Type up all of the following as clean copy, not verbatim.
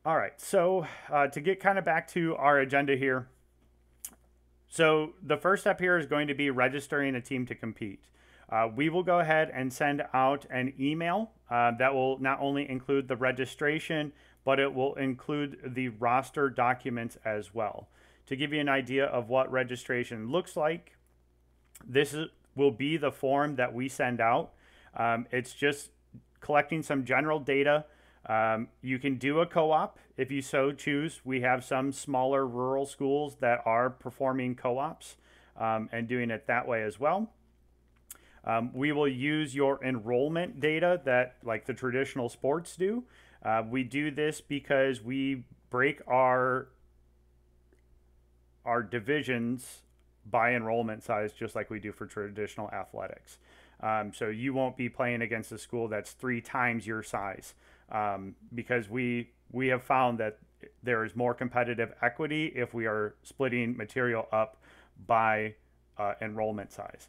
All right, so to get kind of back to our agenda here, so the first step here is going to be registering a team to compete. We will go ahead and send out an email that will not only include the registration, but it will include the roster documents as well. To give you an idea of what registration looks like, will be the form that we send out. It's just collecting some general data. You can do a co-op if you so choose. We have some smaller rural schools that are performing co-ops and doing it that way as well. We will use your enrollment data that like the traditional sports do. We do this because we break our divisions by enrollment size, just like we do for traditional athletics. So you won't be playing against a school that's 3 times your size, because we have found that there is more competitive equity if we are splitting material up by enrollment size.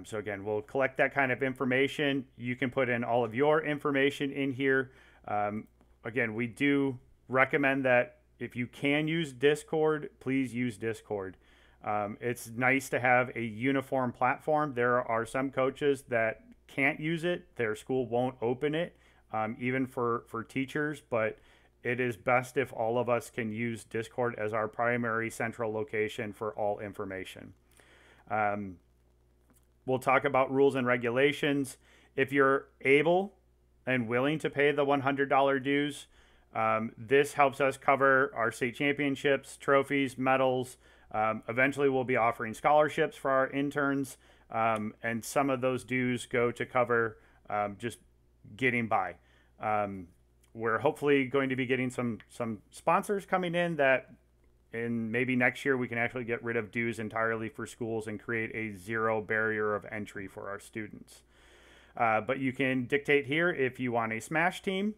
So again, we'll collect that kind of information. You can put in all of your information in here. Again, we do recommend that if you can use Discord, please use Discord. It's nice to have a uniform platform. There are some coaches that can't use it. Their school won't open it, even for teachers, but it is best if all of us can use Discord as our primary central location for all information. We'll talk about rules and regulations. If you're able and willing to pay the $100 dues, this helps us cover our state championships, trophies, medals. Eventually, we'll be offering scholarships for our interns, and some of those dues go to cover just getting by. We're hopefully going to be getting some sponsors coming in that in maybe next year we can actually get rid of dues entirely for schools and create a zero barrier of entry for our students. But you can dictate here if you want a Smash team.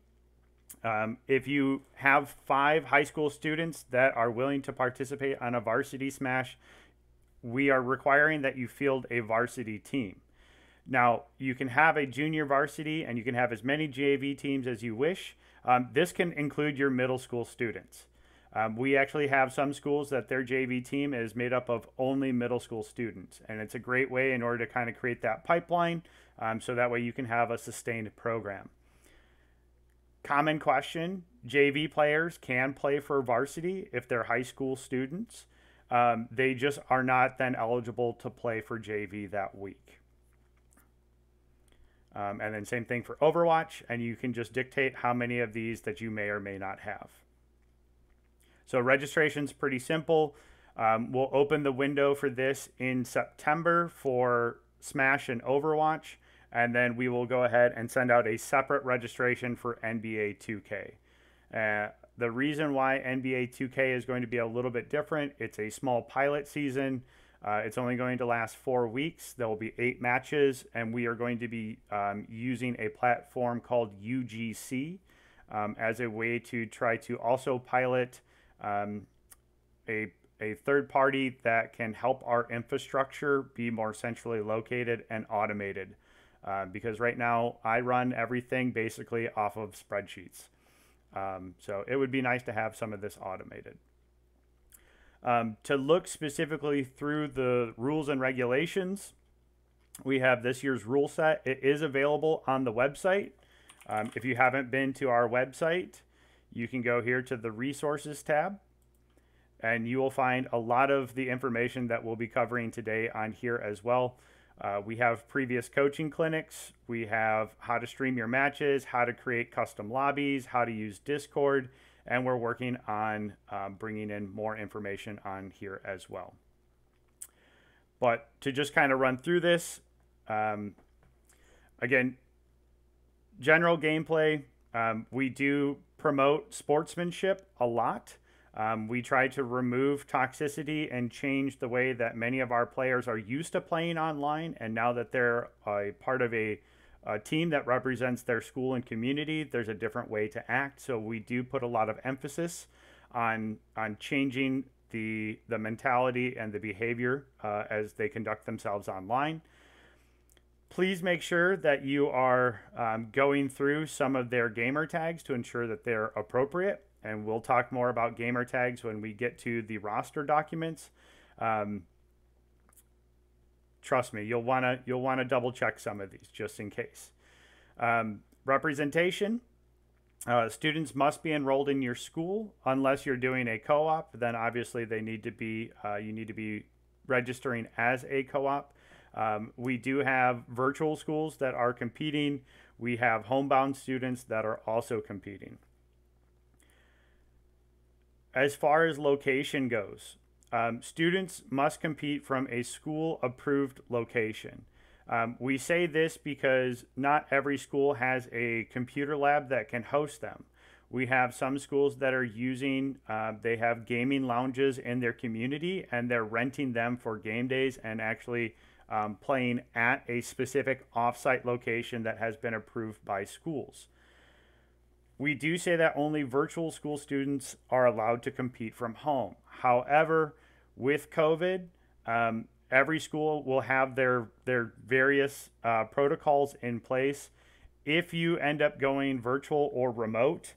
If you have 5 high school students that are willing to participate on a varsity Smash, we are requiring that you field a varsity team. Now, you can have a junior varsity and you can have as many JV teams as you wish. This can include your middle school students. We actually have some schools that their JV team is made up of only middle school students, and it's a great way in order to kind of create that pipeline, so that way you can have a sustained program. Common question, JV players can play for varsity if they're high school students. They just are not then eligible to play for JV that week. And then same thing for Overwatch, and you can just dictate how many of these that you may or may not have. So registration's pretty simple. We'll open the window for this in September for Smash and Overwatch, and then we will go ahead and send out a separate registration for NBA 2K. The reason why NBA 2K is going to be a little bit different, it's a small pilot season. It's only going to last 4 weeks. There will be 8 matches, and we are going to be using a platform called UGC as a way to try to also pilot a third party that can help our infrastructure be more centrally located and automated. Because right now I run everything basically off of spreadsheets. So it would be nice to have some of this automated. To look specifically through the rules and regulations, we have this year's rule set. It is available on the website. If you haven't been to our website, you can go here to the resources tab, and you will find a lot of the information that we'll be covering today on here as well. We have previous coaching clinics. We have how to stream your matches, how to create custom lobbies, how to use Discord, and we're working on bringing in more information on here as well. But to just kind of run through this, again, general gameplay, we do promote sportsmanship a lot. We try to remove toxicity and change the way that many of our players are used to playing online. And now that they're a part of a team that represents their school and community, there's a different way to act. So we do put a lot of emphasis on changing the mentality and the behavior as they conduct themselves online. Please make sure that you are going through some of their gamer tags to ensure that they're appropriate. And we'll talk more about gamer tags when we get to the roster documents. Trust me, you'll wanna double check some of these just in case. Representation. Students must be enrolled in your school unless you're doing a co-op. Then obviously they need to be you need to be registering as a co-op. We do have virtual schools that are competing. We have homebound students that are also competing. As far as location goes, students must compete from a school-approved location. We say this because not every school has a computer lab that can host them. We have some schools that are using, they have gaming lounges in their community and they're renting them for game days and actually playing at a specific offsite location that has been approved by schools. We do say that only virtual school students are allowed to compete from home. However, with COVID, every school will have their various protocols in place. If you end up going virtual or remote,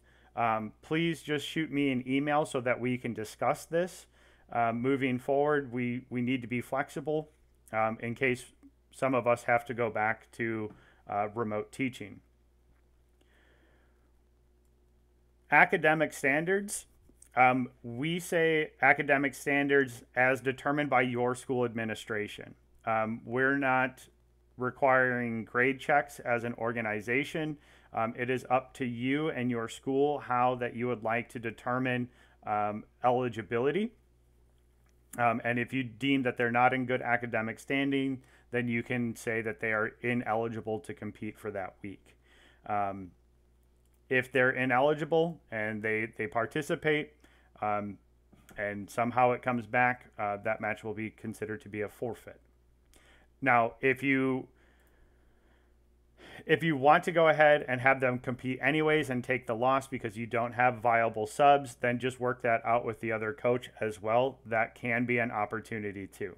please just shoot me an email so that we can discuss this. Moving forward, we need to be flexible in case some of us have to go back to remote teaching. Academic standards. We say academic standards as determined by your school administration. We're not requiring grade checks as an organization. It is up to you and your school how that you would like to determine eligibility. And if you deem that they're not in good academic standing, then you can say that they are ineligible to compete for that week. If they're ineligible and they participate, and somehow it comes back, that match will be considered to be a forfeit. Now, if you want to go ahead and have them compete anyways and take the loss because you don't have viable subs, then just work that out with the other coach as well. That can be an opportunity too.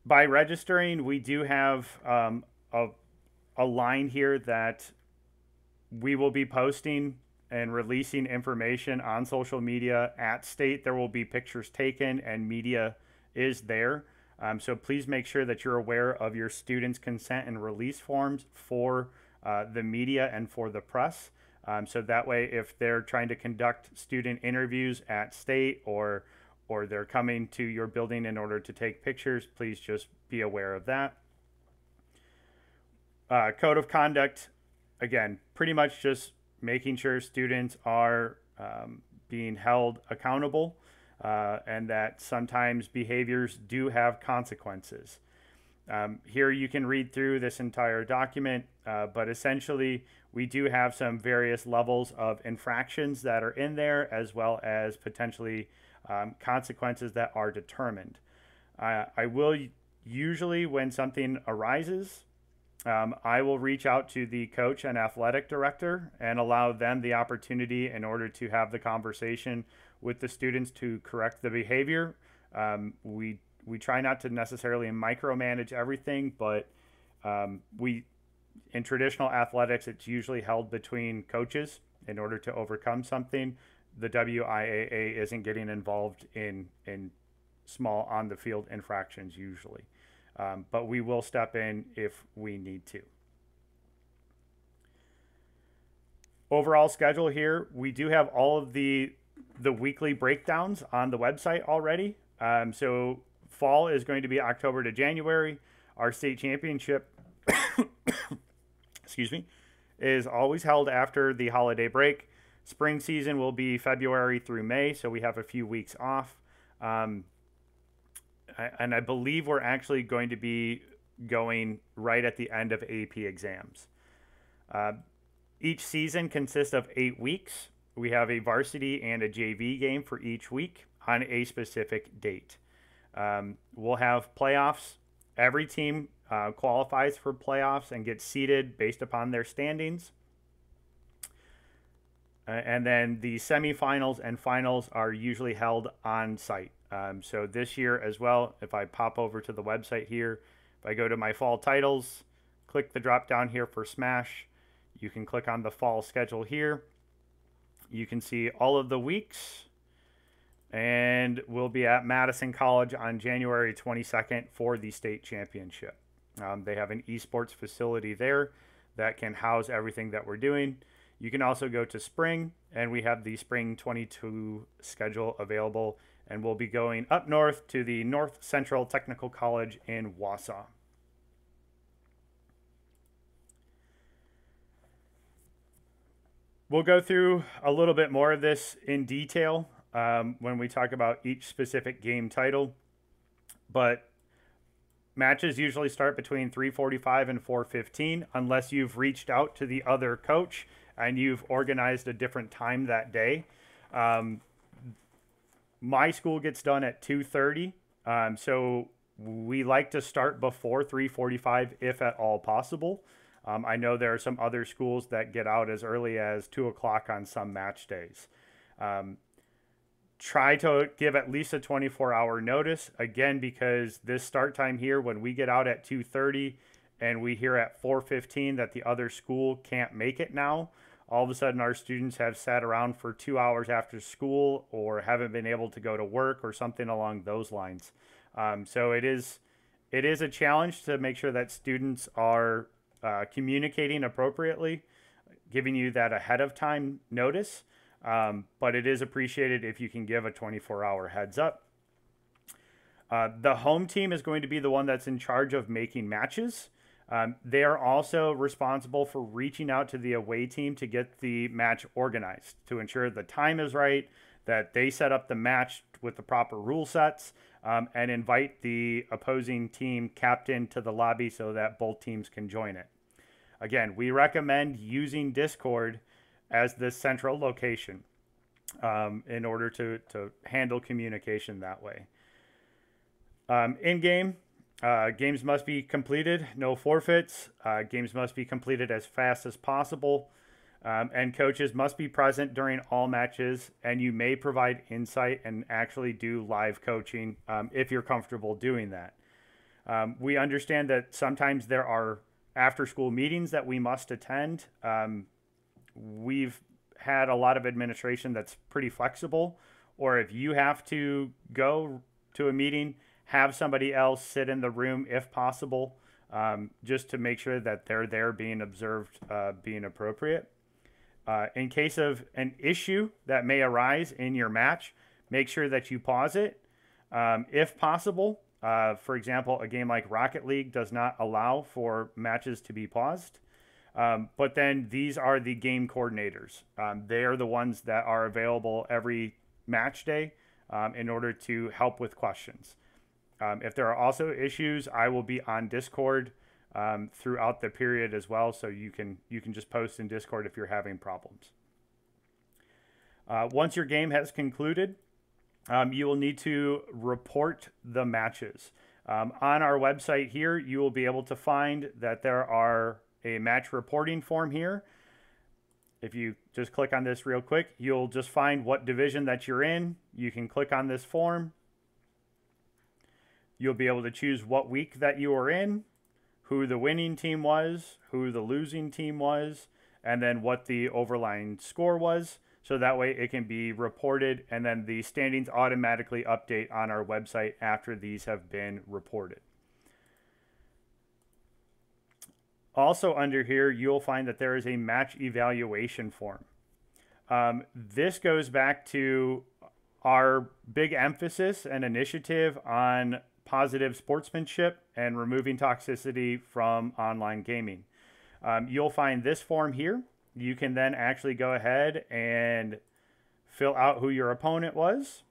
By registering, we do have a line here that we will be posting and releasing information on social media. At state, there will be pictures taken and media is there. So please make sure that you're aware of your students' consent and release forms for the media and for the press. So that way, if they're trying to conduct student interviews at state or they're coming to your building in order to take pictures, please just be aware of that. Code of conduct, again, pretty much just making sure students are being held accountable and that sometimes behaviors do have consequences. Here you can read through this entire document, but essentially we do have some various levels of infractions that are in there as well as potentially consequences that are determined. I will usually, when something arises, I will reach out to the coach and athletic director and allow them the opportunity in order to have the conversation with the students to correct the behavior. We try not to necessarily micromanage everything, but in traditional athletics, it's usually held between coaches in order to overcome something. The WIAA isn't getting involved in small on-the-field infractions usually. But we will step in if we need to. Overall schedule here, we do have all of the weekly breakdowns on the website already. So fall is going to be October to January. Our state championship, excuse me, is always held after the holiday break. Spring season will be February through May, so we have a few weeks off. And I believe we're actually going to be going right at the end of AP exams. Each season consists of 8 weeks. We have a varsity and a JV game for each week on a specific date. We'll have playoffs. Every team qualifies for playoffs and gets seeded based upon their standings. And then the semifinals and finals are usually held on site. So this year as well, if I pop over to the website here, If I go to my fall titles, click the drop down here for Smash, you can click on the fall schedule here. You can see all of the weeks, and we'll be at Madison College on January 22nd for the state championship. They have an esports facility there that can house everything that we're doing. You can also go to spring, and we have the spring 22 schedule available, and we'll be going up north to the North Central Technical College in Wausau. We'll go through a little bit more of this in detail when we talk about each specific game title, but matches usually start between 3:45 and 4:15 unless you've reached out to the other coach and you've organized a different time that day. My school gets done at 2:30, so we like to start before 3:45 if at all possible. I know there are some other schools that get out as early as 2 o'clock on some match days. Try to give at least a 24-hour notice, again, because this start time here, when we get out at 2:30 and we hear at 4:15 that the other school can't make it now, all of a sudden our students have sat around for 2 hours after school or haven't been able to go to work or something along those lines. So it is a challenge to make sure that students are communicating appropriately, giving you that ahead of time notice, but it is appreciated if you can give a 24-hour heads up. The home team is going to be the one that's in charge of making matches. They are also responsible for reaching out to the away team to get the match organized, to ensure the time is right, that they set up the match with the proper rule sets, and invite the opposing team captain to the lobby so that both teams can join it. Again, we recommend using Discord as the central location in order to handle communication that way. In-game, games must be completed, no forfeits. Games must be completed as fast as possible. And coaches must be present during all matches, and you may provide insight and actually do live coaching if you're comfortable doing that. We understand that sometimes there are after-school meetings that we must attend. We've had a lot of administration that's pretty flexible, or if you have to go to a meeting, have somebody else sit in the room if possible, just to make sure that they're there being observed, being appropriate. In case of an issue that may arise in your match, make sure that you pause it if possible. For example, a game like Rocket League does not allow for matches to be paused. But then these are the game coordinators. They are the ones that are available every match day in order to help with questions. If there are also issues, I will be on Discord throughout the period as well, so you can just post in Discord if you're having problems. Once your game has concluded, you will need to report the matches. On our website here, you will be able to find that there are a match reporting form here. If you just click on this real quick, you'll just find what division that you're in. You can click on this form. You'll be able to choose what week that you are in, who the winning team was, who the losing team was, and then what the overlying score was. So that way it can be reported, and then the standings automatically update on our website after these have been reported. Also under here, you'll find that there is a match evaluation form. This goes back to our big emphasis and initiative on positive sportsmanship and removing toxicity from online gaming. You'll find this form here. You can then actually go ahead and fill out who your opponent was.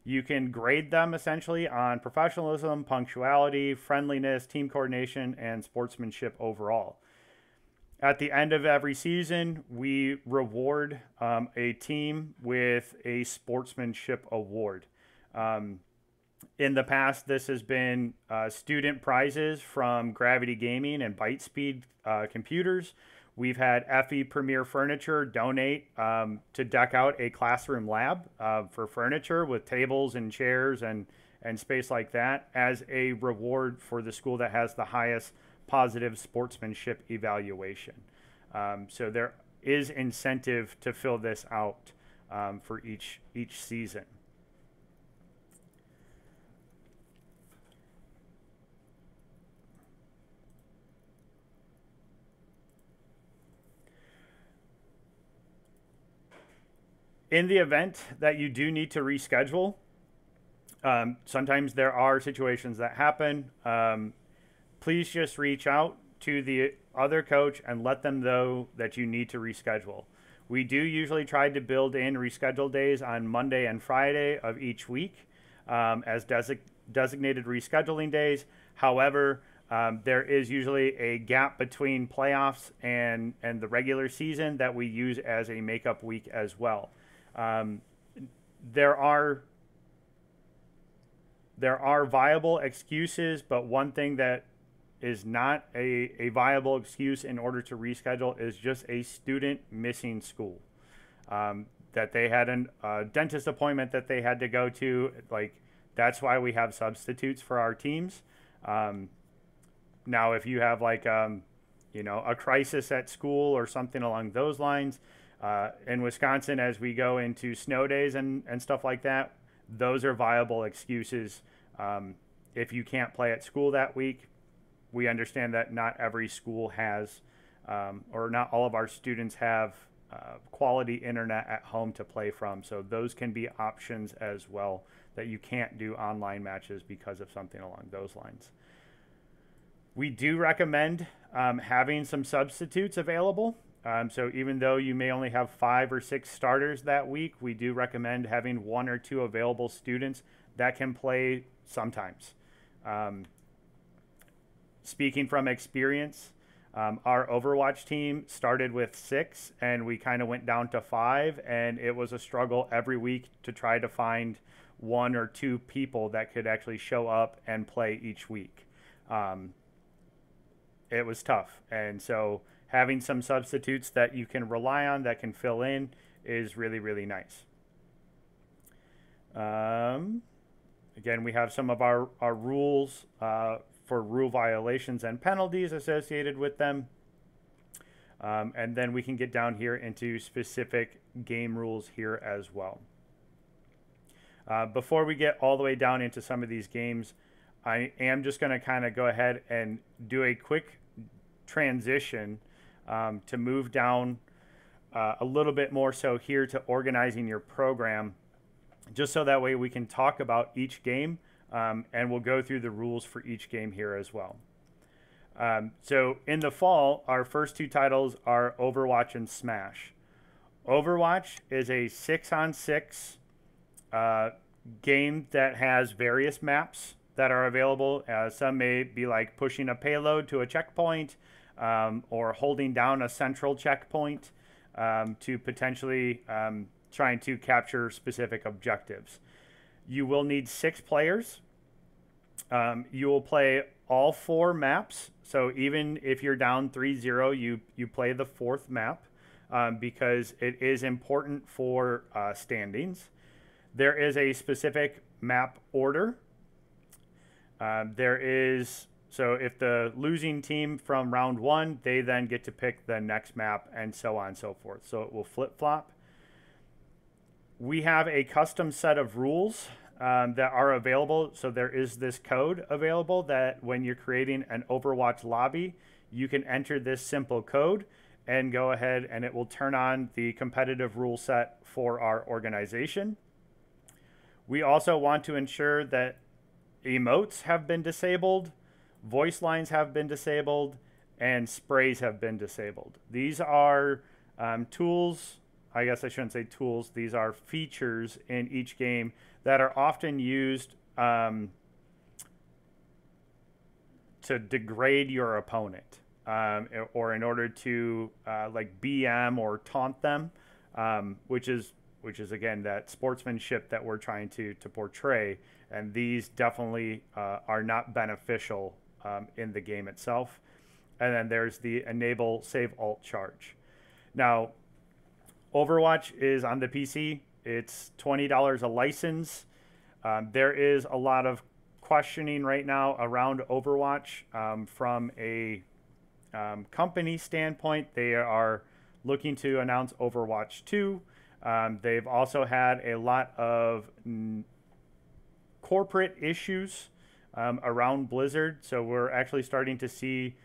You can grade them essentially on professionalism, punctuality, friendliness, team coordination, and sportsmanship overall. At the end of every season, we reward a team with a sportsmanship award. In the past, this has been student prizes from Gravity Gaming and Bytespeed computers. We've had FE Premier Furniture donate to deck out a classroom lab for furniture with tables and chairs and and space like that as a reward for the school that has the highest positive sportsmanship evaluation. So there is incentive to fill this out for each season. In the event that you do need to reschedule, sometimes there are situations that happen. Please just reach out to the other coach and let them know that you need to reschedule. We do usually try to build in reschedule days on Monday and Friday of each week as designated rescheduling days. However, there is usually a gap between playoffs and the regular season that we use as a makeup week as well. There are viable excuses, but one thing that is not a viable excuse in order to reschedule is just a student missing school. That they had a dentist appointment that they had to go to. Like, that's why we have substitutes for our teams. Now, if you have like, a crisis at school or something along those lines, in Wisconsin, as we go into snow days and stuff like that, those are viable excuses. If you can't play at school that week, we understand that not every school has, or not all of our students have quality internet at home to play from. So those can be options as well, that you can't do online matches because of something along those lines. We do recommend having some substitutes available. So even though you may only have 5 or 6 starters that week, we do recommend having 1 or 2 available students that can play sometimes. Speaking from experience, our Overwatch team started with 6 and we kind of went down to 5, and it was a struggle every week to try to find 1 or 2 people that could actually show up and play each week. It was tough, and so having some substitutes that you can rely on that can fill in is really, really nice. Again, we have some of our rules for rule violations and penalties associated with them. And then we can get down here into specific game rules here as well. Before we get all the way down into some of these games, I am just going to kind of go ahead and do a quick transition to move down a little bit more so here to organizing your program, just so that way we can talk about each game, and we'll go through the rules for each game here as well. So in the fall, our first 2 titles are Overwatch and Smash. Overwatch is a 6-on-6 game that has various maps that are available. Some may be like pushing a payload to a checkpoint, or holding down a central checkpoint to potentially trying to capture specific objectives. You will need 6 players. You will play all 4 maps. So even if you're down 3-0, you play the 4th map because it is important for standings. There is a specific map order. So if the losing team from round 1, they then get to pick the next map, and so on and so forth. So it will flip-flop. We have a custom set of rules that are available. So there is this code available that when you're creating an Overwatch lobby, you can enter this simple code and go ahead and it will turn on the competitive rule set for our organization. We also want to ensure that emotes have been disabled, voice lines have been disabled, and sprays have been disabled. These are tools. I guess I shouldn't say tools. These are features in each game that are often used to degrade your opponent, or in order to like BM or taunt them, which is again that sportsmanship that we're trying to portray. And these definitely are not beneficial in the game itself. And then there's the enable save alt charge. Now, Overwatch is on the PC. It's $20 a license. There is a lot of questioning right now around Overwatch from a company standpoint. They are looking to announce Overwatch 2. They've also had a lot of corporate issues around Blizzard. So we're actually starting to see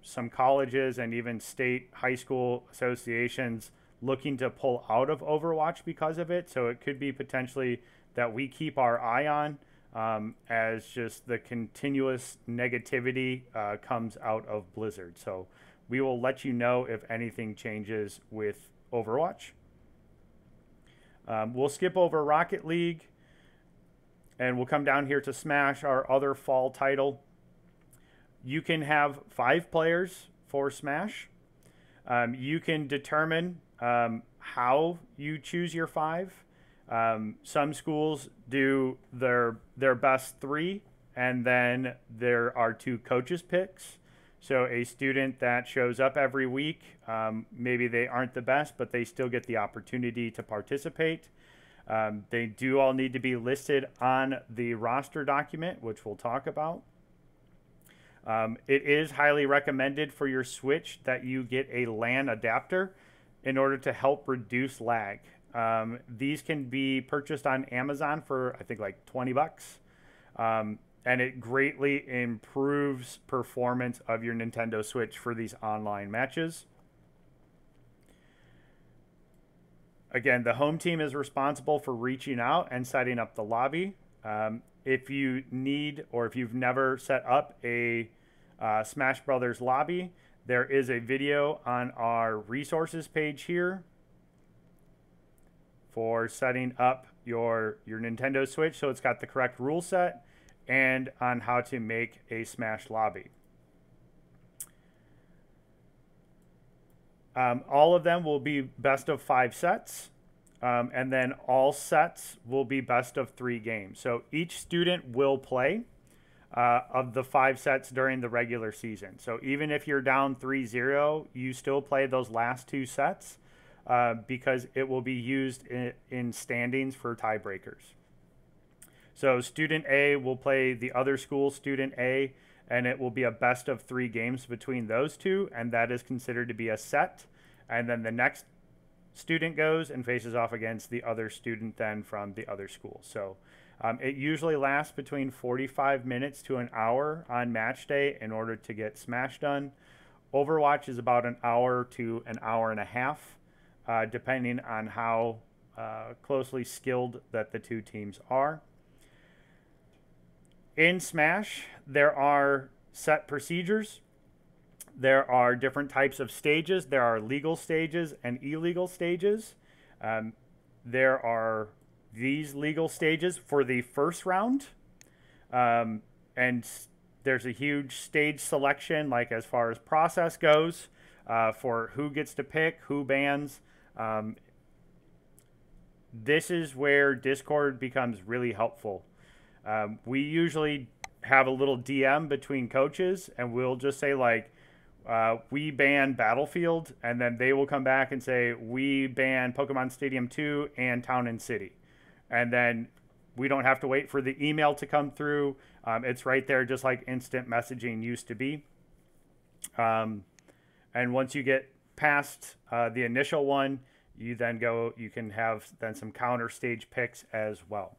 some colleges and even state high school associations looking to pull out of Overwatch because of it. So it could be potentially that we keep our eye on as just the continuous negativity comes out of Blizzard. So we will let you know if anything changes with Overwatch. We'll skip over Rocket League and we'll come down here to Smash, our other fall title. You can have 5 players for Smash. You can determine how you choose your 5. Some schools do their best 3, and then there are 2 coaches picks. So a student that shows up every week, maybe they aren't the best, but they still get the opportunity to participate. They do all need to be listed on the roster document, which we'll talk about. It is highly recommended for your Switch that you get a Lan Adapter in order to help reduce lag. These can be purchased on Amazon for, I think, like 20 bucks. And it greatly improves performance of your Nintendo Switch for these online matches. Again, the home team is responsible for reaching out and setting up the lobby. If you need, or if you've never set up a Smash Brothers lobby, there is a video on our resources page here for setting up your Nintendo Switch, so it's got the correct rule set, and on how to make a Smash lobby. All of them will be best of 5 sets, and then all sets will be best of 3 games. So each student will play of the 5 sets during the regular season. So even if you're down 3-0, you still play those last 2 sets because it will be used in standings for tiebreakers. So student A will play the other school, student A, and it will be a best of 3 games between those 2, and that is considered to be a set. And then the next student goes and faces off against the other student then from the other school. So it usually lasts between 45 minutes to an hour on match day in order to get Smash done. Overwatch is about an hour to an hour and a half, depending on how closely skilled that the 2 teams are. In Smash, there are set procedures. There are different types of stages. There are legal stages and illegal stages. There are these legal stages for the first round. And there's a huge stage selection, like as far as process goes, for who gets to pick, who bans. This is where Discord becomes really helpful. We usually have a little DM between coaches, and we'll just say like, we ban Battlefield, and then they will come back and say, we ban Pokemon Stadium 2 and Town and City. And then we don't have to wait for the email to come through. It's right there, just like instant messaging used to be. And once you get past the initial one, you can have then some counter stage picks as well.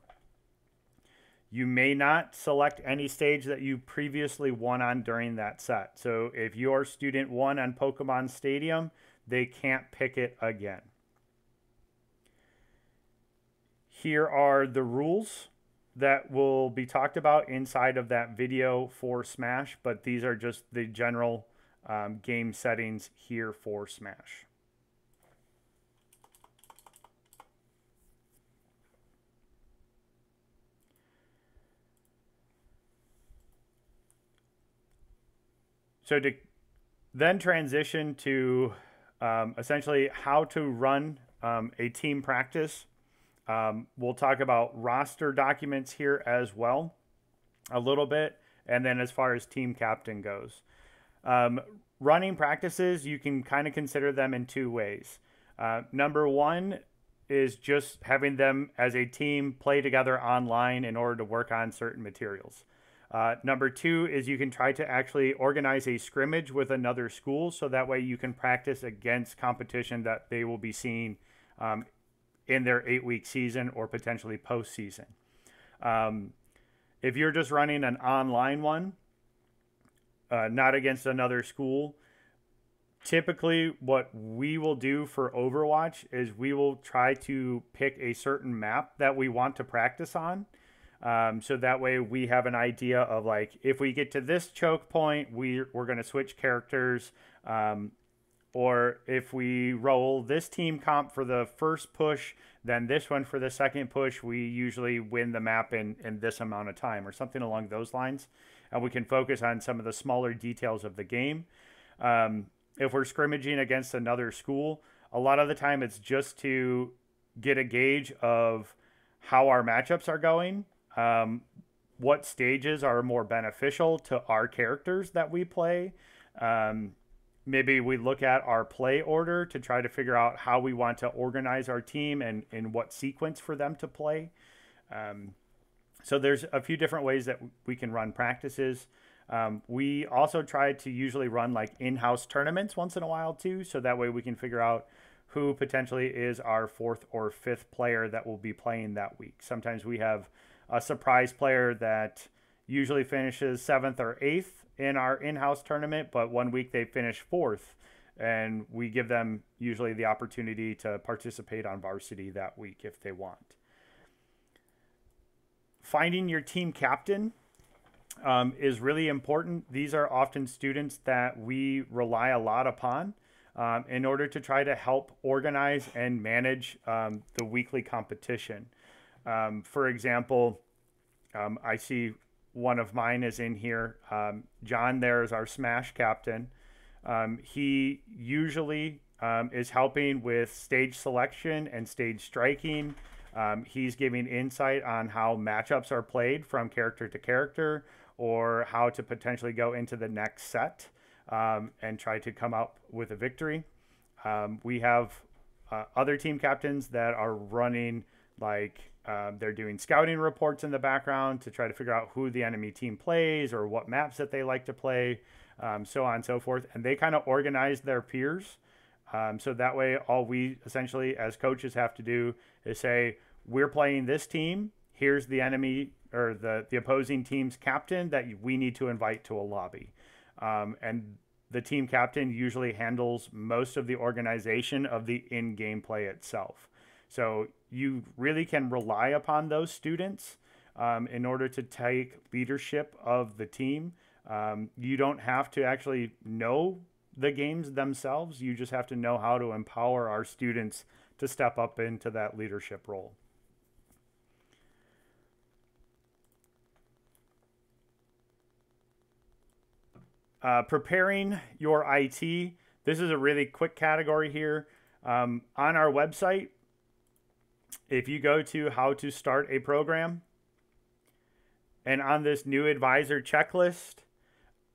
You may not select any stage that you previously won on during that set. So if your student won on Pokemon Stadium, they can't pick it again. Here are the rules that will be talked about inside of that video for Smash, but these are just the general game settings here for Smash. So to then transition to essentially how to run a team practice, we'll talk about roster documents here as well a little bit, and then as far as team captain goes. Running practices, you can kind of consider them in 2 ways. Number 1, is just having them as a team play together online in order to work on certain materials. Number two is you can try to actually organize a scrimmage with another school, so that way you can practice against competition that they will be seeing in their 8-week season or potentially postseason. If you're just running an online one, not against another school, typically what we will do for Overwatch is we will try to pick a certain map that we want to practice on. So that way we have an idea of, like, if we get to this choke point, we're going to switch characters. Or if we roll this team comp for the first push, then this one for the second push, we usually win the map in this amount of time, or something along those lines. And we can focus on some of the smaller details of the game. If we're scrimmaging against another school, a lot of the time it's just to get a gauge of how our matchups are going, what stages are more beneficial to our characters that we play. Maybe we look at our play order to try to figure out how we want to organize our team and in what sequence for them to play. So there's a few different ways that we can run practices. We also try to usually run like in-house tournaments once in a while too, so that way we can figure out who potentially is our 4th or 5th player that will be playing that week. Sometimes we have a surprise player that usually finishes 7th or 8th in our in-house tournament, but one week they finish 4th, and we give them usually the opportunity to participate on varsity that week if they want. Finding your team captain is really important. These are often students that we rely a lot upon in order to try to help organize and manage the weekly competition. For example, I see one of mine is in here. John there is our Smash captain. He usually is helping with stage selection and stage striking. He's giving insight on how matchups are played from character to character, or how to potentially go into the next set and try to come up with a victory. We have other team captains that are running, like, they're doing scouting reports in the background to try to figure out who the enemy team plays or what maps that they like to play, so on and so forth. And they kind of organize their peers. So that way, all we essentially as coaches have to do is say, we're playing this team. Here's the enemy or the opposing team's captain that we need to invite to a lobby. And the team captain usually handles most of the organization of the in-game play itself. So you really can rely upon those students in order to take leadership of the team. You don't have to actually know the games themselves. You just have to know how to empower our students to step up into that leadership role. Preparing your IT. This is a really quick category here. On our website, if you go to how to start a program, and on this new advisor checklist,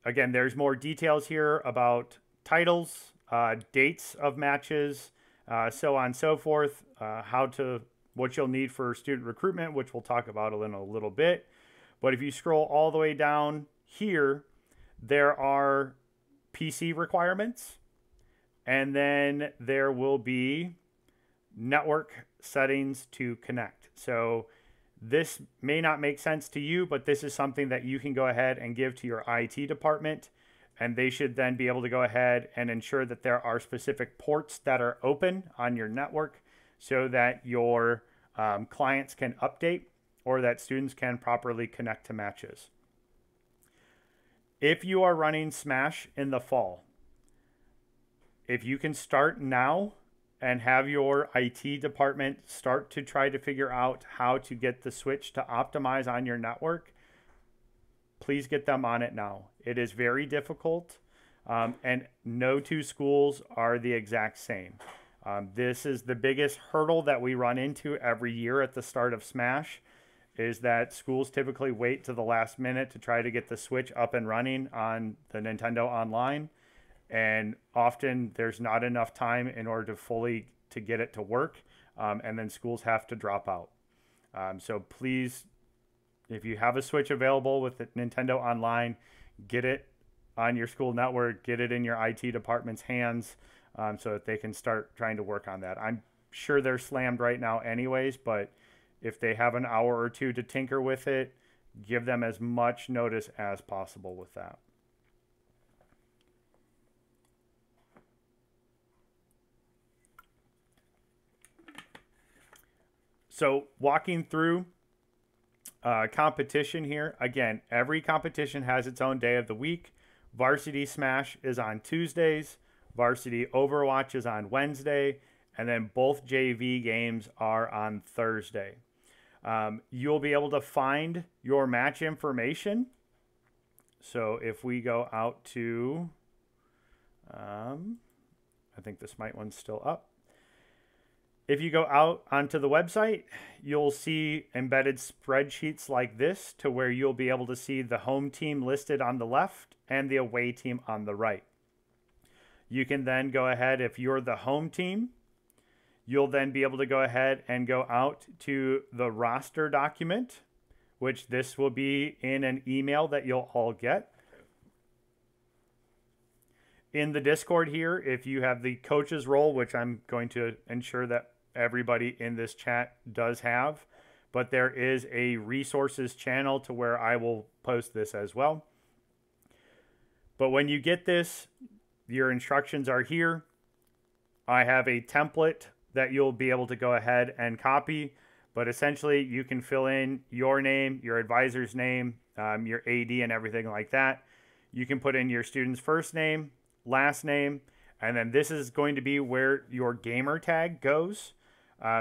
again, there's more details here about titles, dates of matches, so on and so forth, what you'll need for student recruitment, which we'll talk about in a little bit. But if you scroll all the way down here, there are PC requirements, and then there will be network settings to connect. So this may not make sense to you, but this is something that you can go ahead and give to your IT department, and they should then be able to go ahead and ensure that there are specific ports that are open on your network so that your clients can update or that students can properly connect to matches. If you are running Smash in the fall, if you can start now and have your IT department start to try to figure out how to get the switch to optimize on your network, please get them on it now. It is very difficult, and no two schools are the exact same. This is the biggest hurdle that we run into every year at the start of Smash, is that schools typically wait to the last minute to try to get the switch up and running on the Nintendo Online. And often there's not enough time in order to fully to get it to work, and then schools have to drop out. So please, if you have a Switch available with Nintendo Online, get it on your school network, get it in your IT department's hands, so that they can start trying to work on that. I'm sure they're slammed right now anyways, but if they have an hour or two to tinker with it, give them as much notice as possible with that. So walking through competition here, again, every competition has its own day of the week. Varsity Smash is on Tuesdays, Varsity Overwatch is on Wednesday, and then both JV games are on Thursday. You'll be able to find your match information. So if we go out to, I think the Smite one's still up. If you go out onto the website, you'll see embedded spreadsheets like this to where you'll be able to see the home team listed on the left and the away team on the right. You can then go ahead, if you're the home team, you'll then be able to go ahead and go out to the roster document, which this will be in an email that you'll all get. In the Discord here, if you have the coach's role, which I'm going to ensure that everybody in this chat does have, but there is a resources channel to where I will post this as well. But when you get this, your instructions are here. I have a template that you'll be able to go ahead and copy, but essentially you can fill in your name, your advisor's name, your AD and everything like that. You can put in your student's first name, last name, and then this is going to be where your gamer tag goes.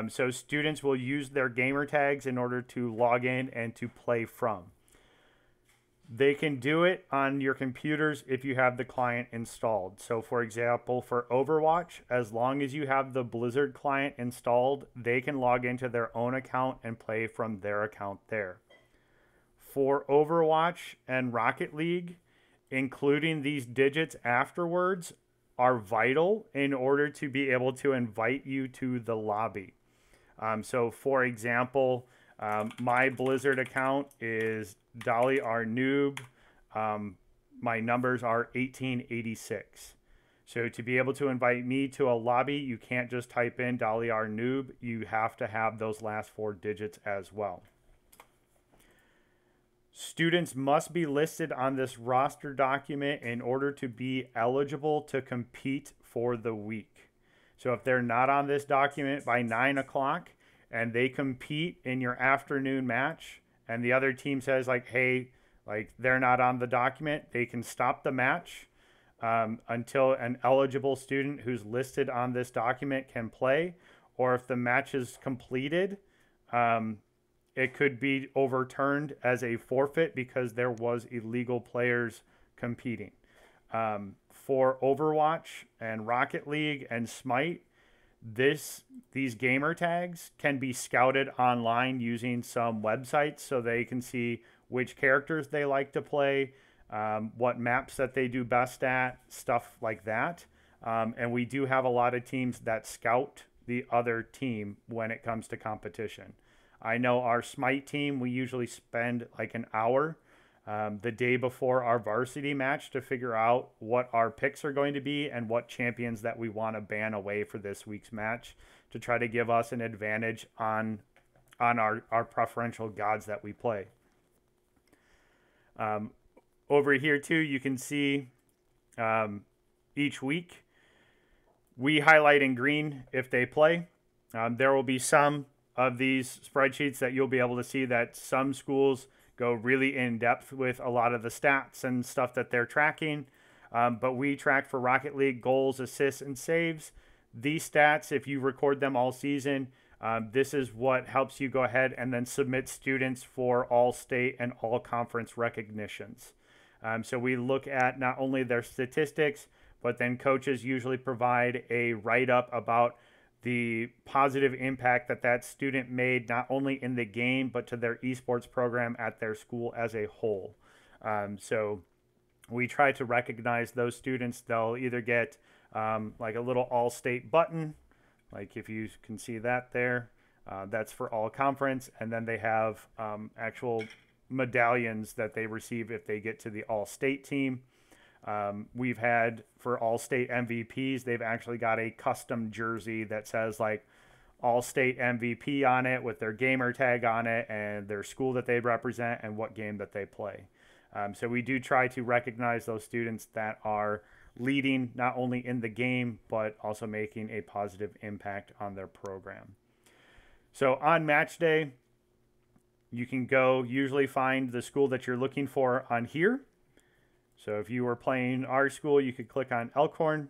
So students will use their gamer tags in order to log in and to play from. They can do it on your computers if you have the client installed. So for example, for Overwatch, as long as you have the Blizzard client installed, they can log into their own account and play from their account there. For Overwatch and Rocket League, including these digits afterwards are vital in order to be able to invite you to the lobby. So for example, my Blizzard account is Dolly R Noob. My numbers are 1886. So to be able to invite me to a lobby, you can't just type in Dolly R Noob. You have to have those last 4 digits as well. Students must be listed on this roster document in order to be eligible to compete for the week. So if they're not on this document by 9 o'clock and they compete in your afternoon match and the other team says like, hey, like they're not on the document, they can stop the match until an eligible student who's listed on this document can play. Or if the match is completed, it could be overturned as a forfeit because there was illegal players competing. For Overwatch and Rocket League and Smite, these gamer tags can be scouted online using some websites so they can see which characters they like to play, what maps that they do best at, stuff like that. And we do have a lot of teams that scout the other team when it comes to competition. I know our Smite team, we usually spend like an hour the day before our varsity match to figure out what our picks are going to be and what champions that we want to ban away for this week's match to try to give us an advantage on our preferential gods that we play. Over here too, you can see each week we highlight in green if they play. There will be some of these spreadsheets that you'll be able to see that some schools go really in depth with a lot of the stats and stuff that they're tracking. But we track for Rocket League goals, assists, and saves. These stats, if you record them all season, this is what helps you go ahead and then submit students for all state and all conference recognitions. So we look at not only their statistics, but then coaches usually provide a write-up about the positive impact that student made not only in the game, but to their esports program at their school as a whole. So we try to recognize those students. They'll either get like a little all-state button Like if you can see that there, that's for all conference. And then they have actual medallions that they receive if they get to the all-state team. We've had for all-state MVPs, they've actually got a custom jersey that says like all-state MVP on it with their gamer tag on it and their school that they represent and what game that they play. So we do try to recognize those students that are leading not only in the game, but also making a positive impact on their program. So on match day, you can go usually find the school that you're looking for on here. So if you were playing our school, you could click on Elkhorn,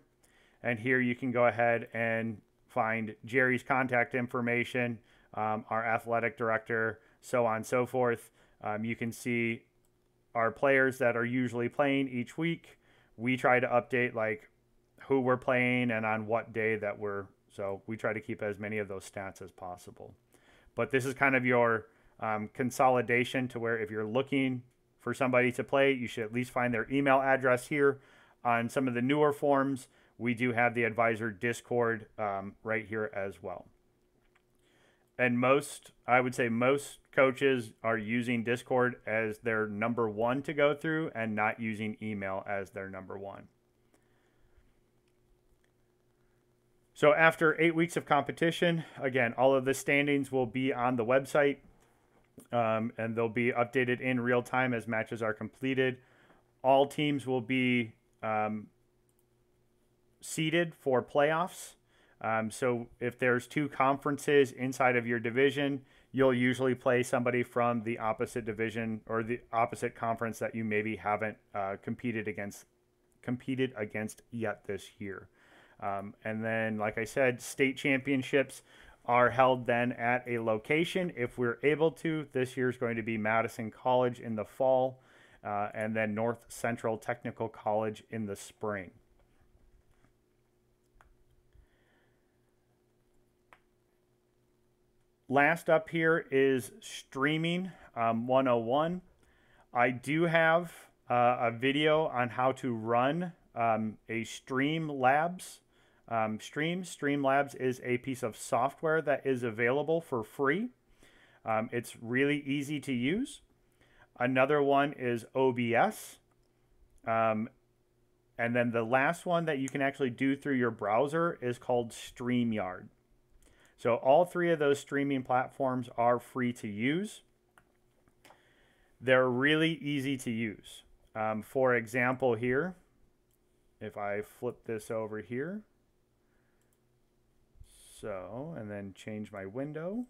and here you can go ahead and find Jerry's contact information, our athletic director, so on and so forth. You can see our players that are usually playing each week. We try to update like who we're playing and on what day that so we try to keep as many of those stats as possible. But this is kind of your consolidation to where if you're looking for somebody to play, you should at least find their email address here. On some of the newer forms, we do have the advisor Discord right here as well. And I would say most coaches are using Discord as their number one to go through and not using email as their number one. So after 8 weeks of competition, again, all of the standings will be on the website, and they'll be updated in real time as matches are completed. All teams will be seeded for playoffs. So if there's two conferences inside of your division, you'll usually play somebody from the opposite division or the opposite conference that you maybe haven't competed against yet this year. And then, like I said, state championships are held then at a location if we're able to. This year is going to be Madison College in the fall, and then North Central Technical College in the spring. Last up here is streaming 101. I do have a video on how to run a Streamlabs stream. Streamlabs is a piece of software that is available for free. It's really easy to use. Another one is OBS. And then the last one that you can actually do through your browser is called StreamYard. So all three of those streaming platforms are free to use. They're really easy to use. For example here, if I flip this over here, and then change my window.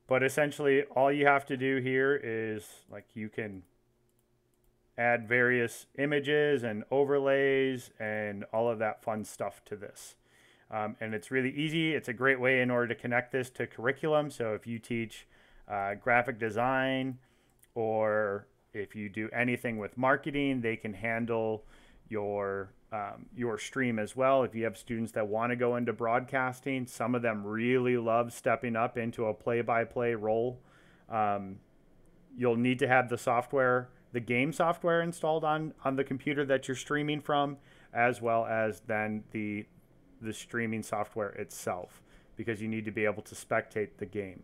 But essentially all you have to do here is like you can add various images and overlays and all of that fun stuff to this. And it's really easy. It's a great way in order to connect this to curriculum. So if you teach graphic design, or if you do anything with marketing, they can handle your stream as well. If you have students that want to go into broadcasting, some of them really love stepping up into a play-by-play role. You'll need to have the software, the game software installed on the computer that you're streaming from, as well as then the streaming software itself, because you need to be able to spectate the game.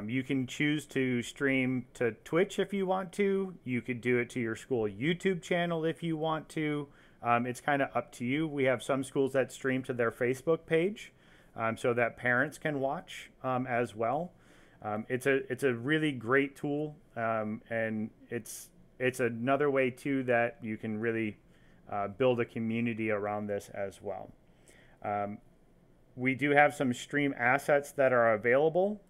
You can choose to stream to Twitch if you want to. You could do it to your school YouTube channel if you want to. It's kind of up to you. We have some schools that stream to their Facebook page so that parents can watch as well. It's a really great tool, and it's another way too that you can really build a community around this as well. We do have some stream assets that are available.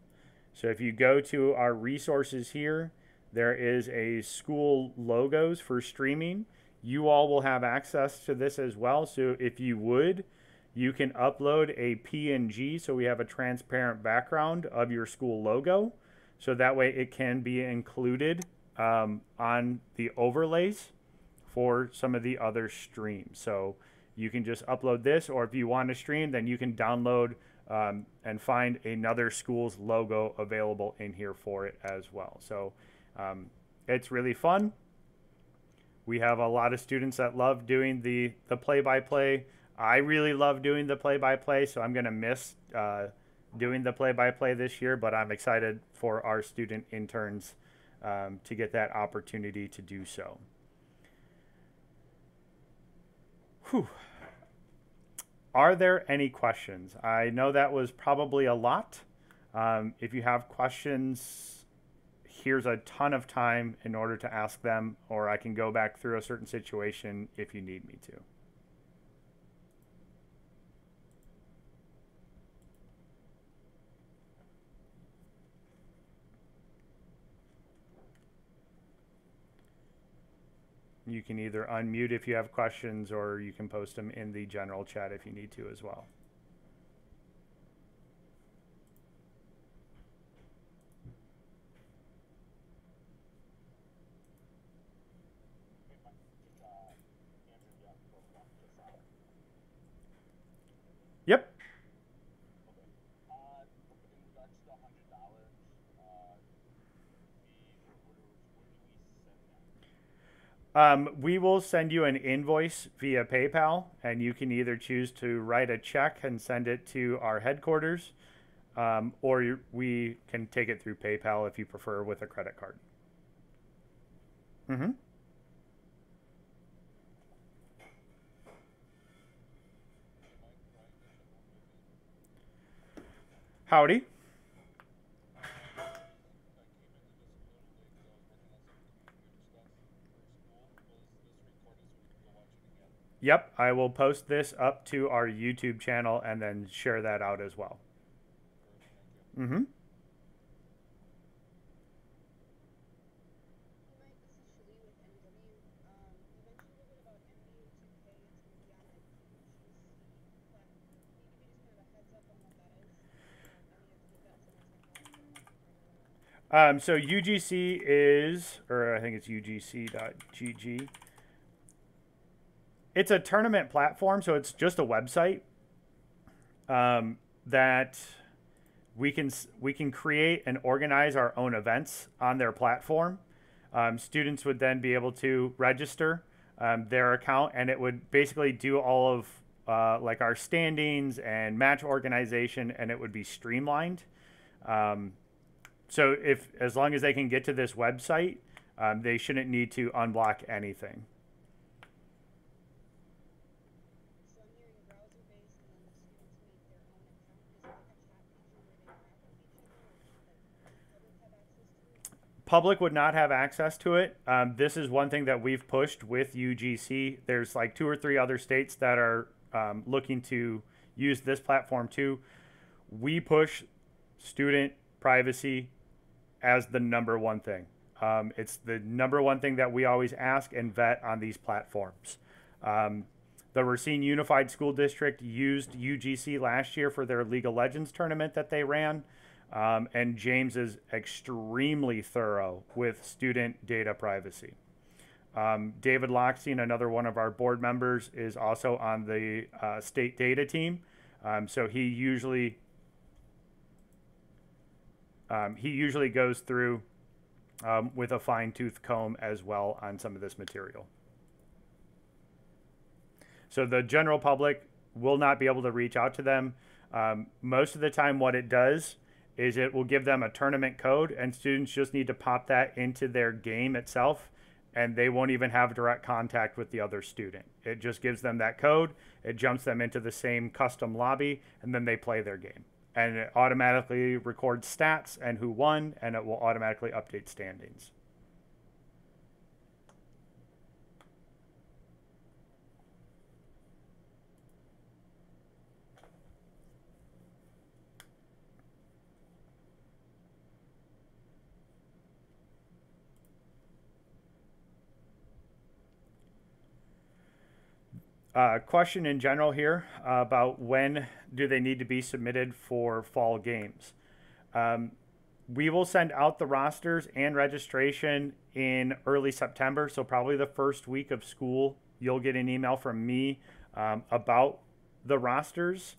So if you go to our resources here, there is a school logos for streaming. You all will have access to this as well. So if you would, you can upload a PNG, so we have a transparent background of your school logo. So that way it can be included on the overlays for some of the other streams. So you can just upload this, or if you want to stream, then you can download and find another school's logo available in here for it as well. So It's really fun. We have a lot of students that love doing the play-by-play. I really love doing the play-by-play, so I'm going to miss doing the play-by-play this year, but I'm excited for our student interns to get that opportunity to do so. Whew. Are there any questions? I know that was probably a lot. If you have questions, here's a ton of time in order to ask them, or I can go back through a certain situation if you need me to. You can either unmute if you have questions, or you can post them in the general chat if you need to as well. Yep. We will send you an invoice via PayPal, and you can either choose to write a check and send it to our headquarters, or we can take it through PayPal if you prefer with a credit card. Mm-hmm. Howdy. Yep, I will post this up to our YouTube channel and then share that out as well. Mm-hmm. So UGC is, or I think it's UGC.gg. It's a tournament platform, so it's just a website that we can create and organize our own events on their platform. Students would then be able to register their account, and it would basically do all of like our standings and match organization, and it would be streamlined. So as long as they can get to this website, they shouldn't need to unblock anything. Public would not have access to it. This is one thing that we've pushed with UGC. There's like 2 or 3 other states that are looking to use this platform too. We push student privacy as the #1 thing. It's the #1 thing that we always ask and vet on these platforms. The Racine Unified School District used UGC last year for their League of Legends tournament that they ran. And James is extremely thorough with student data privacy. David Lockstein, another one of our board members, is also on the state data team. So he usually goes through with a fine-tooth comb as well on some of this material. So the general public will not be able to reach out to them. Most of the time what it does is it will give them a tournament code, and students just need to pop that into their game itself, and they won't even have direct contact with the other student. It just gives them that code, it jumps them into the same custom lobby, and then they play their game. And it automatically records stats and who won, and it will automatically update standings. Question in general here about when do they need to be submitted for fall games. We will send out the rosters and registration in early September, so probably the first week of school you'll get an email from me about the rosters.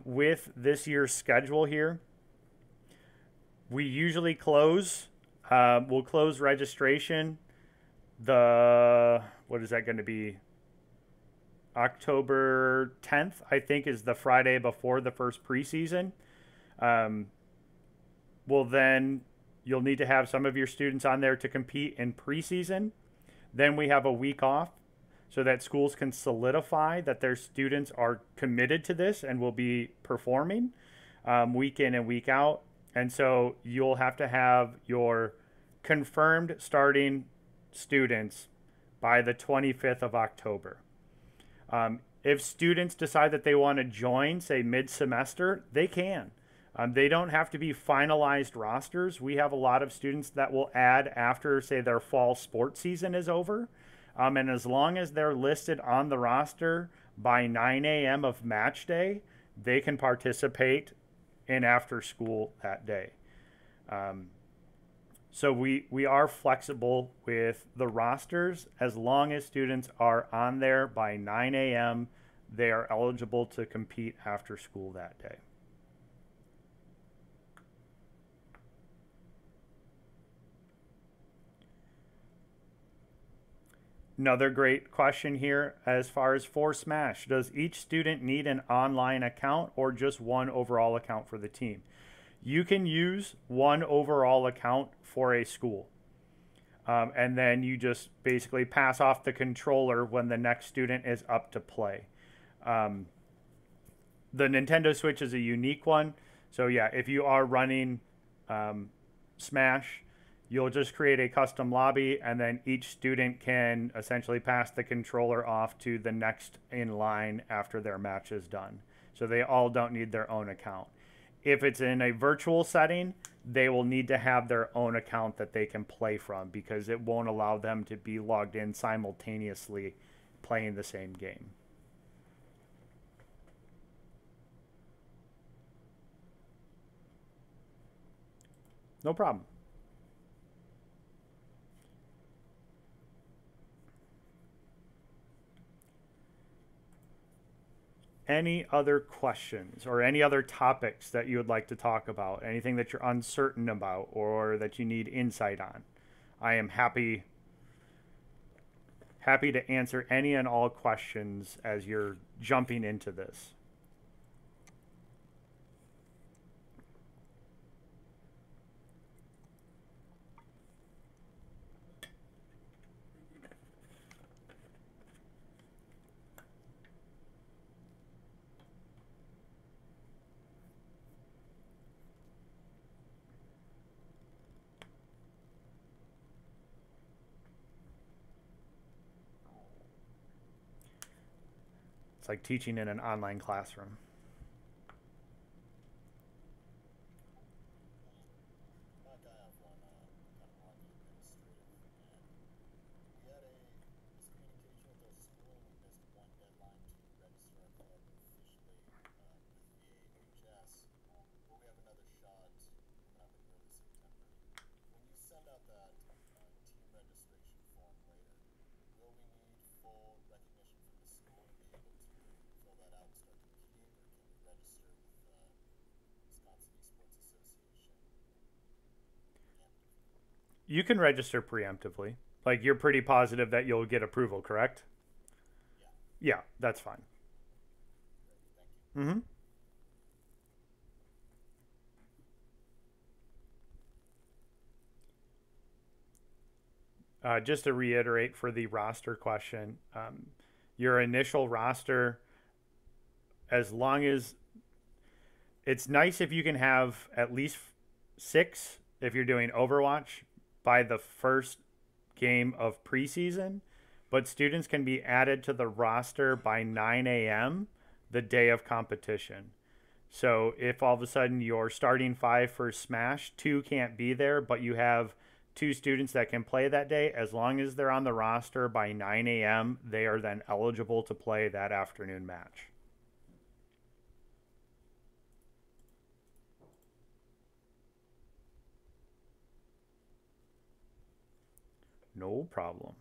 With this year's schedule here, we usually close We'll close registration what is that going to be? October 10th, I think, is the Friday before the first preseason. Well, then you'll need to have some of your students on there to compete in preseason. Then we have a week off so that schools can solidify that their students are committed to this and will be performing week in and week out. And so you'll have to have your confirmed starting students by the 25th of October. If students decide that they want to join, say, mid-semester, they can. They don't have to be finalized rosters. We have a lot of students that will add after, say, their fall sports season is over. And as long as they're listed on the roster by 9 a.m. of match day, they can participate in after school that day. So we are flexible with the rosters. As long as students are on there by 9 a.m., they are eligible to compete after school that day. Another great question here as far as for Smash. Does each student need an online account or just one overall account for the team? You can use one overall account for a school. And then you just basically pass off the controller when the next student is up to play. The Nintendo Switch is a unique one. So yeah, if you are running Smash, you'll just create a custom lobby, and then each student can essentially pass the controller off to the next in line after their match is done. So they all don't need their own account. If it's in a virtual setting, they will need to have their own account that they can play from, because it won't allow them to be logged in simultaneously playing the same game. No problem. Any other questions or any other topics that you would like to talk about? Anything that you're uncertain about or that you need insight on? I am happy to answer any and all questions as you're jumping into this. It's like teaching in an online classroom. You can register preemptively. Like, you're pretty positive that you'll get approval, correct? Yeah, that's fine. Mm-hmm. Just to reiterate for the roster question, your initial roster, as long as it's nice if you can have at least 6 if you're doing Overwatch by the first game of preseason, but students can be added to the roster by 9 a.m. the day of competition. So if all of a sudden your starting 5 for Smash, 2 can't be there, but you have 2 students that can play that day, as long as they're on the roster by 9 a.m., they are then eligible to play that afternoon match. No problem.